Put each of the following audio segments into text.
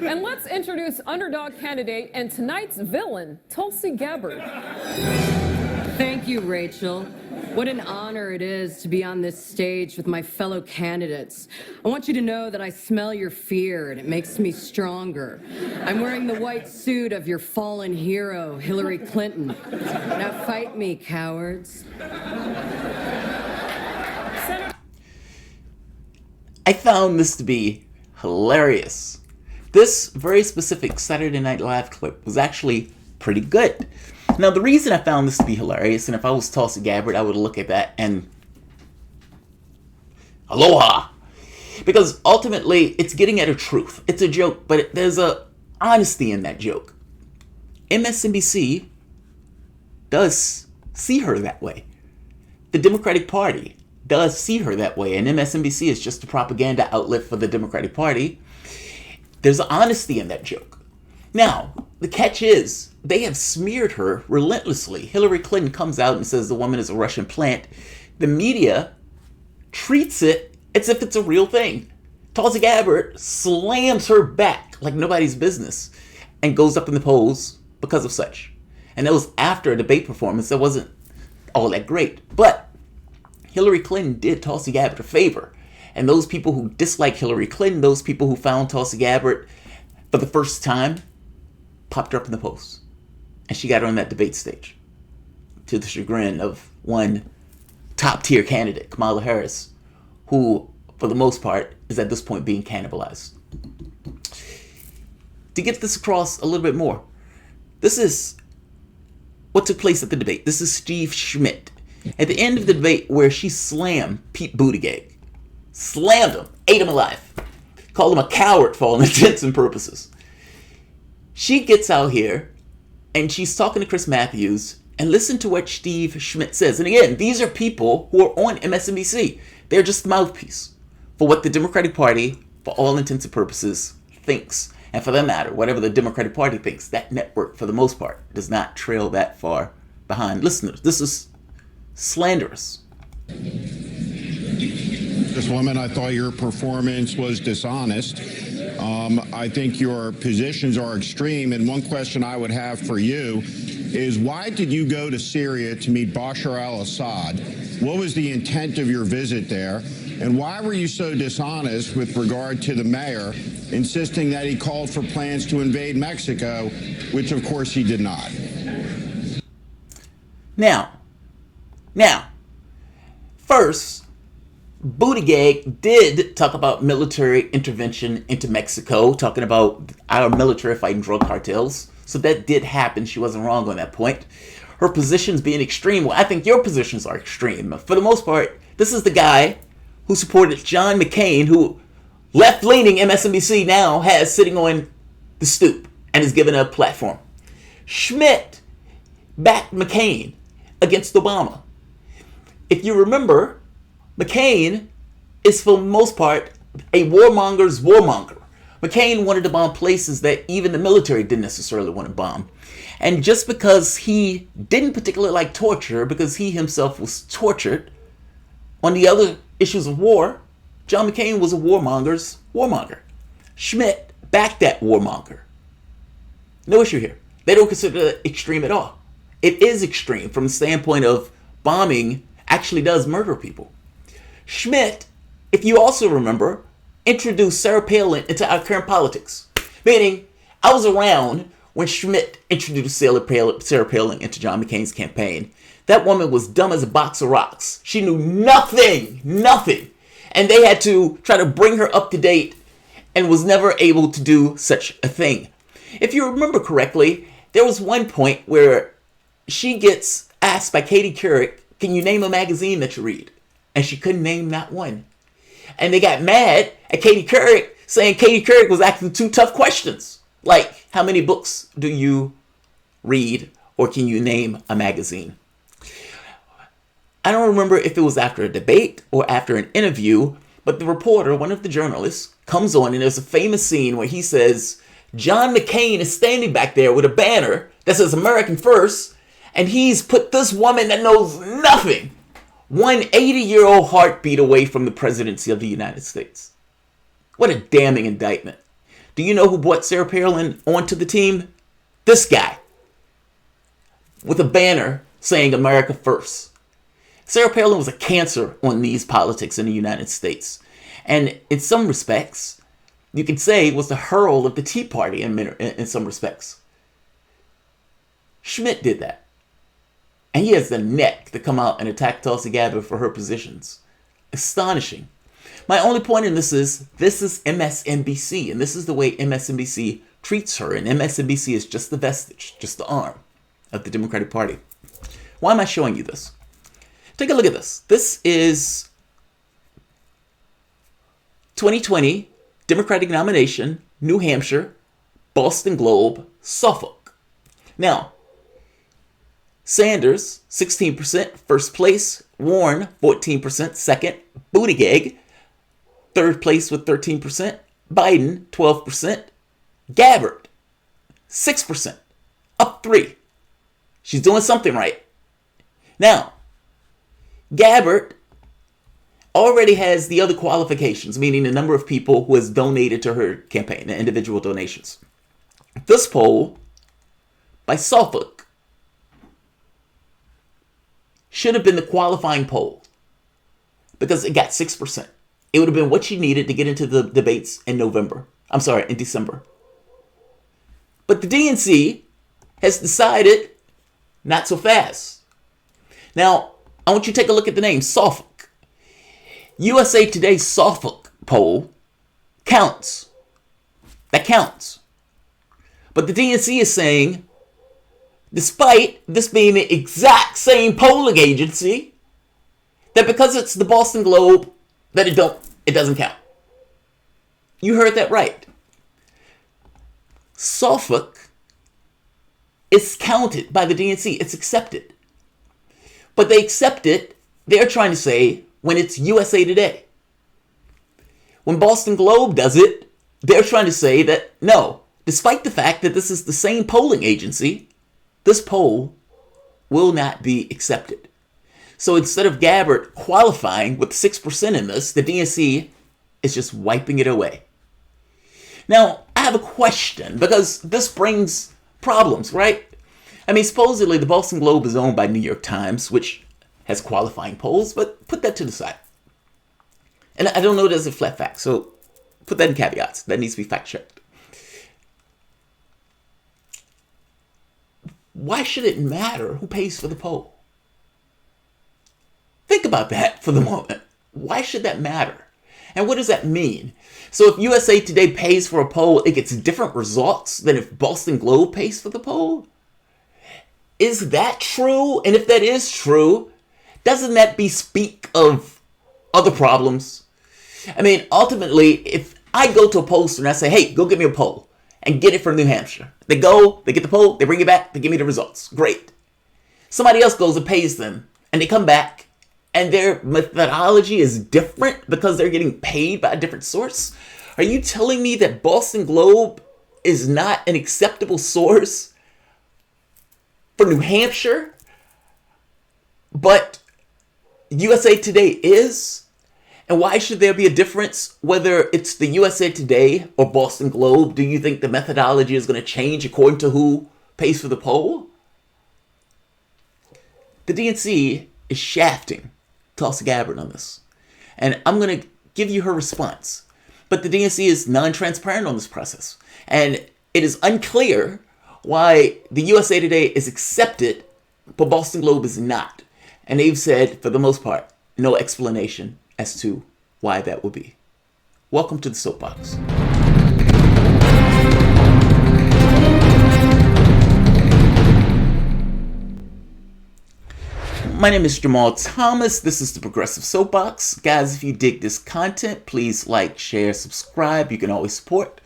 And let's introduce underdog candidate and tonight's villain, Tulsi Gabbard. Thank you, Rachel. What an honor it is to be on this stage with my fellow candidates. I want you to know that I smell your fear and it makes me stronger. I'm wearing the white suit of your fallen hero, Hillary Clinton. Now fight me, cowards. I found this to be hilarious. This very specific Saturday Night Live clip was actually pretty good. Now, the reason I found this to be hilarious, and if I was Tulsi Gabbard, I would look at that and aloha. Because ultimately, it's getting at a truth. It's a joke, but there's a honesty in that joke. MSNBC does see her that way. The Democratic Party does see her that way, and MSNBC is just a propaganda outlet for the Democratic Party. There's an honesty in that joke. Now, the catch is, they have smeared her relentlessly. Hillary Clinton comes out and says the woman is a Russian plant. The media treats it as if it's a real thing. Tulsi Gabbard slams her back like nobody's business and goes up in the polls because of such. And that was after a debate performance that wasn't all that great. But Hillary Clinton did Tulsi Gabbard a favor. And those people who dislike Hillary Clinton, those people who found Tulsi Gabbard for the first time, popped her up in the polls. And she got on that debate stage, to the chagrin of one top-tier candidate, Kamala Harris, who, for the most part, is at this point being cannibalized. To get this across a little bit more, this is what took place at the debate. This is Steve Schmidt. At the end of the debate where she slammed Pete Buttigieg, slammed him, ate him alive, called him a coward for all intents and purposes. She gets out here and she's talking to Chris Matthews, and listen to what Steve Schmidt says. And again, these are people who are on MSNBC. They're just the mouthpiece for what the Democratic Party, for all intents and purposes, thinks. And for that matter, whatever the Democratic Party thinks, that network, for the most part, does not trail that far behind listeners. This is slanderous. This woman, I thought your performance was dishonest. I think your positions are extreme. And one question I would have for you is, why did you go to Syria to meet Bashar al-Assad? What was the intent of your visit there? And why were you so dishonest with regard to the mayor, insisting that he called for plans to invade Mexico, which of course he did not? Now, first, Buttigieg did talk about military intervention into Mexico, talking about our military fighting drug cartels. So that did happen. She wasn't wrong on that point. Her positions being extreme. Well, I think your positions are extreme. For the most part, this is the guy who supported John McCain, who left-leaning MSNBC now has sitting on the stoop and is given a platform. Schmidt backed McCain against Obama. If you remember, McCain is, for the most part, a warmonger's warmonger. McCain wanted to bomb places that even the military didn't necessarily want to bomb. And just because he didn't particularly like torture, because he himself was tortured on the other issues of war, John McCain was a warmonger's warmonger. Schmidt backed that warmonger. No issue here. They don't consider that extreme at all. It is extreme from the standpoint of bombing actually does murder people. Schmidt, if you also remember, introduced Sarah Palin into our current politics. Meaning, I was around when Schmidt introduced Sarah Palin into John McCain's campaign. That woman was dumb as a box of rocks. She knew nothing. And they had to try to bring her up to date and was never able to do such a thing. If you remember correctly, there was one point where she gets asked by Katie Couric, can you name a magazine that you read? And she couldn't name not one. And they got mad at Katie Couric, saying Katie Couric was asking two tough questions. Like, how many books do you read, or can you name a magazine? I don't remember if it was after a debate or after an interview, but the reporter, one of the journalists, comes on and there's a famous scene where he says, John McCain is standing back there with a banner that says American First, and he's put this woman that knows nothing, 180-year-old heartbeat away from the presidency of the United States. What a damning indictment. Do you know who brought Sarah Palin onto the team? This guy. With a banner saying America First. Sarah Palin was a cancer on these politics in the United States. And in some respects, you could say was the herald of the Tea Party in some respects. Schmidt did that. And he has the neck to come out and attack Tulsi Gabbard for her positions. Astonishing. My only point in this is MSNBC, and this is the way MSNBC treats her. And MSNBC is just the vestige, just the arm of the Democratic Party. Why am I showing you this? Take a look at this. This is 2020 Democratic nomination, New Hampshire, Boston Globe, Suffolk. Now, Sanders, 16%, first place. Warren, 14%, second. Buttigieg, third place with 13%. Biden, 12%. Gabbard, 6%, up 3. She's doing something right. Now, Gabbard already has the other qualifications, meaning the number of people who has donated to her campaign, the individual donations. This poll by Suffolk should have been the qualifying poll because it got 6%. It would have been what she needed to get into the debates in December. But the DNC has decided not so fast. Now, I want you to take a look at the name, Suffolk. USA Today's Suffolk poll counts. That counts. But the DNC is saying, despite this being the exact same polling agency, that because it's the Boston Globe, that it doesn't count. You heard that right. Suffolk is counted by the DNC. It's accepted. But they accept it, they're trying to say, when it's USA Today. When Boston Globe does it, they're trying to say that, no, despite the fact that this is the same polling agency, this poll will not be accepted. So instead of Gabbard qualifying with 6% in this, the DNC is just wiping it away. Now, I have a question, because this brings problems, right? I mean, supposedly the Boston Globe is owned by New York Times, which has qualifying polls, but put that to the side. And I don't know there's a flat fact, so put that in caveats. That needs to be fact-checked. Why should it matter who pays for the poll? Think about that for the moment. Why should that matter? And what does that mean? So if USA Today pays for a poll, it gets different results than if Boston Globe pays for the poll? Is that true? And if that is true, doesn't that bespeak of other problems? I mean, ultimately, if I go to a pollster and I say, hey, go get me a poll and get it from New Hampshire. They go, they get the poll, they bring it back, they give me the results. Great. Somebody else goes and pays them and they come back and their methodology is different because they're getting paid by a different source. Are you telling me that Boston Globe is not an acceptable source for New Hampshire, but USA Today is? And why should there be a difference whether it's the USA Today or Boston Globe? Do you think the methodology is going to change according to who pays for the poll? The DNC is shafting Tulsi Gabbard on this. And I'm going to give you her response. But the DNC is non-transparent on this process. And it is unclear why the USA Today is accepted, but Boston Globe is not. And they've said, for the most part, no explanation as to why that would be. Welcome to the Soapbox. My name is Jamarl Thomas. This is the Progressive Soapbox. Guys, if you dig this content, please like, share, subscribe. You can always support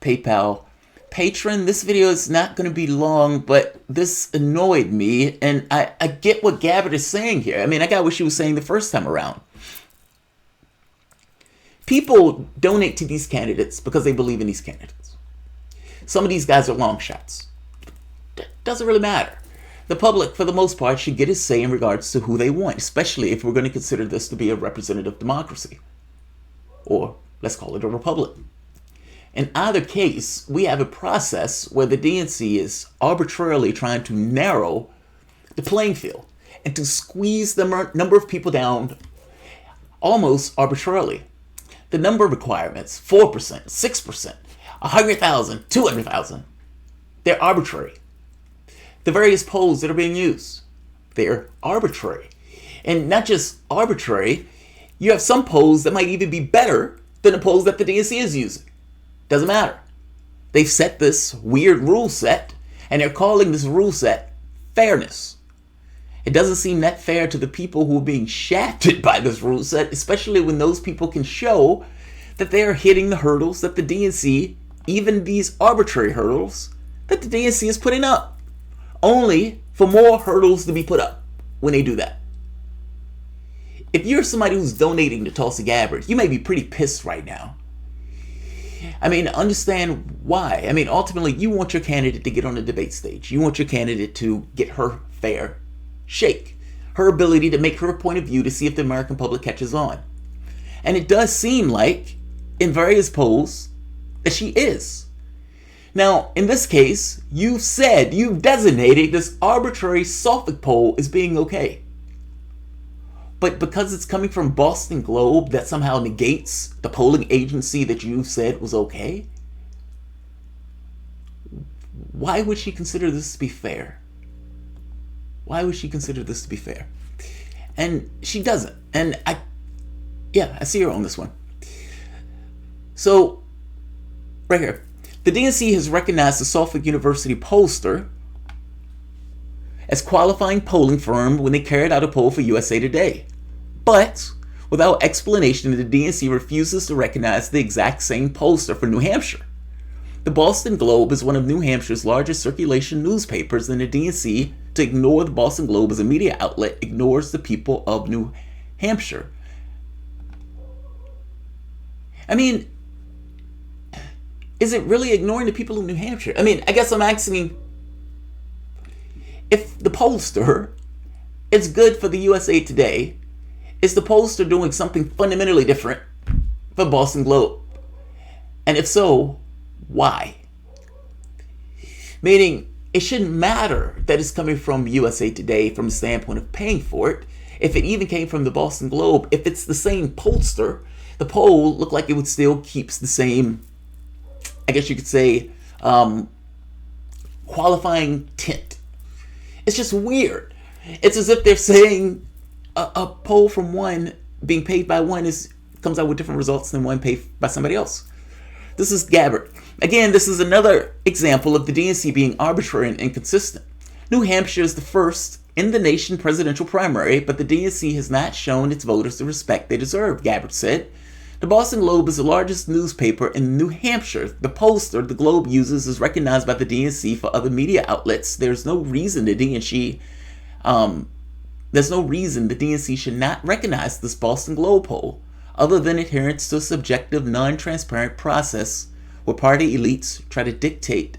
PayPal Patron. This video is not going to be long, but this annoyed me, and I get what Gabbard is saying here. I mean, I got what she was saying the first time around. People donate to these candidates because they believe in these candidates. Some of these guys are long shots. Doesn't really matter. The public, for the most part, should get a say in regards to who they want, especially if we're going to consider this to be a representative democracy. Or let's call it a republic. In either case, we have a process where the DNC is arbitrarily trying to narrow the playing field and to squeeze the number of people down almost arbitrarily. The number requirements, 4%, 6%, 100,000, 200,000, they're arbitrary. The various polls that are being used, they're arbitrary. And not just arbitrary, you have some polls that might even be better than the polls that the DNC is using. Doesn't matter. They've set this weird rule set, and they're calling this rule set fairness. It doesn't seem that fair to the people who are being shafted by this rule set, especially when those people can show that they are hitting the hurdles that the DNC, even these arbitrary hurdles, that the DNC is putting up. Only for more hurdles to be put up when they do that. If you're somebody who's donating to Tulsi Gabbard, you may be pretty pissed right now. I mean, understand why. I mean, ultimately, you want your candidate to get on the debate stage. You want your candidate to get her fair shake, her ability to make her point of view to see if the American public catches on. And it does seem like, in various polls, that she is. Now, in this case, you've designated this arbitrary Suffolk poll as being okay. But because it's coming from Boston Globe, that somehow negates the polling agency that you said was okay? Why would she consider this to be fair? Why would she consider this to be fair? And she doesn't. And I see her on this one. So, right here. The DNC has recognized the Suffolk University pollster as qualifying polling firm when they carried out a poll for USA Today. But, without explanation, the DNC refuses to recognize the exact same pollster for New Hampshire. The Boston Globe is one of New Hampshire's largest circulation newspapers, and the DNC, to ignore the Boston Globe as a media outlet, ignores the people of New Hampshire. I mean, is it really ignoring the people of New Hampshire? I mean, I guess I'm asking, if the pollster is good for the USA Today, is the pollster doing something fundamentally different for Boston Globe? And if so, why? Meaning, it shouldn't matter that it's coming from USA Today from the standpoint of paying for it. If it even came from the Boston Globe, if it's the same pollster, the poll looked like it would still keep the same, I guess you could say, qualifying tint. It's just weird. It's as if they're saying a poll from one being paid by one comes out with different results than one paid by somebody else. This is Gabbard. Again, this is another example of the DNC being arbitrary and inconsistent. New Hampshire is the first in the nation presidential primary, but the DNC has not shown its voters the respect they deserve, Gabbard said. The Boston Globe is the largest newspaper in New Hampshire. The pollster the Globe uses is recognized by the DNC for other media outlets. There's no reason the DNC should not recognize this Boston Globe poll, other than adherence to a subjective, non-transparent process where party elites try to dictate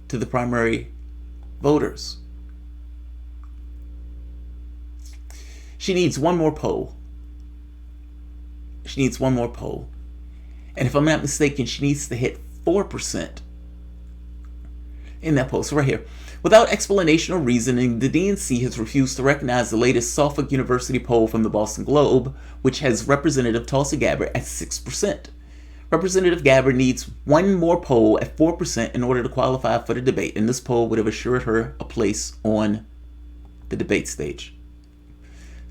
to the primary voters. She needs one more poll. She needs one more poll. And if I'm not mistaken, she needs to hit 4% in that poll. So right here. Without explanation or reasoning, the DNC has refused to recognize the latest Suffolk University poll from the Boston Globe, which has Representative Tulsi Gabbard at 6%. Representative Gabbard needs one more poll at 4% in order to qualify for the debate, and this poll would have assured her a place on the debate stage.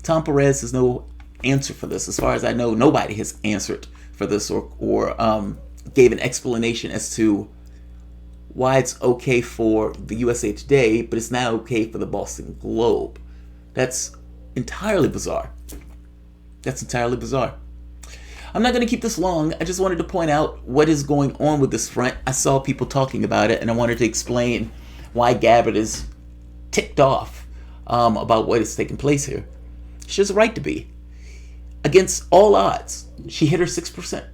Tom Perez has no answer for this. As far as I know, nobody has answered for this or gave an explanation as to why it's okay for the USA Today, but it's not okay for the Boston Globe. That's entirely bizarre. That's entirely bizarre. I'm not going to keep this long. I just wanted to point out what is going on with this front. I saw people talking about it, and I wanted to explain why Gabbard is ticked off about what is taking place here. She has a right to be. Against all odds, she hit her 6%.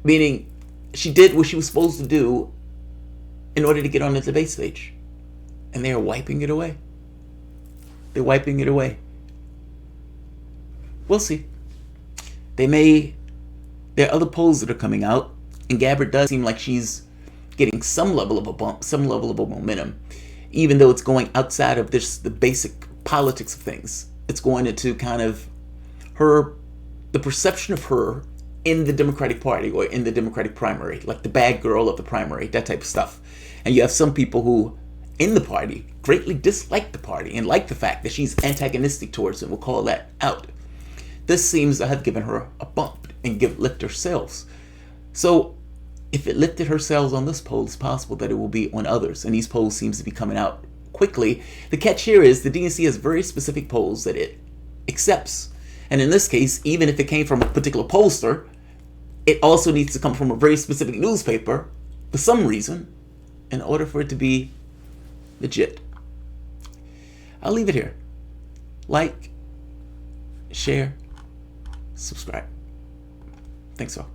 Meaning, she did what she was supposed to do in order to get on the debate stage. And they are wiping it away. They're wiping it away. We'll see. There are other polls that are coming out, And Gabbard does seem like she's getting some level of a bump, some level of a momentum, even though it's going outside of the basic politics of things. It's going into kind of the perception of her in the Democratic Party or in the Democratic primary, like the bad girl of the primary, that type of stuff. And you have some people who, in the party, greatly dislike the party and like the fact that she's antagonistic towards them, will call that out. This seems to have given her a bump and lift her sales. So if it lifted her sales on this poll, it's possible that it will be on others. And these polls seems to be coming out quickly. The catch here is the DNC has very specific polls that it accepts. And in this case, even if it came from a particular pollster, it also needs to come from a very specific newspaper for some reason in order for it to be legit. I'll leave it here. Like, share, subscribe. Thanks all.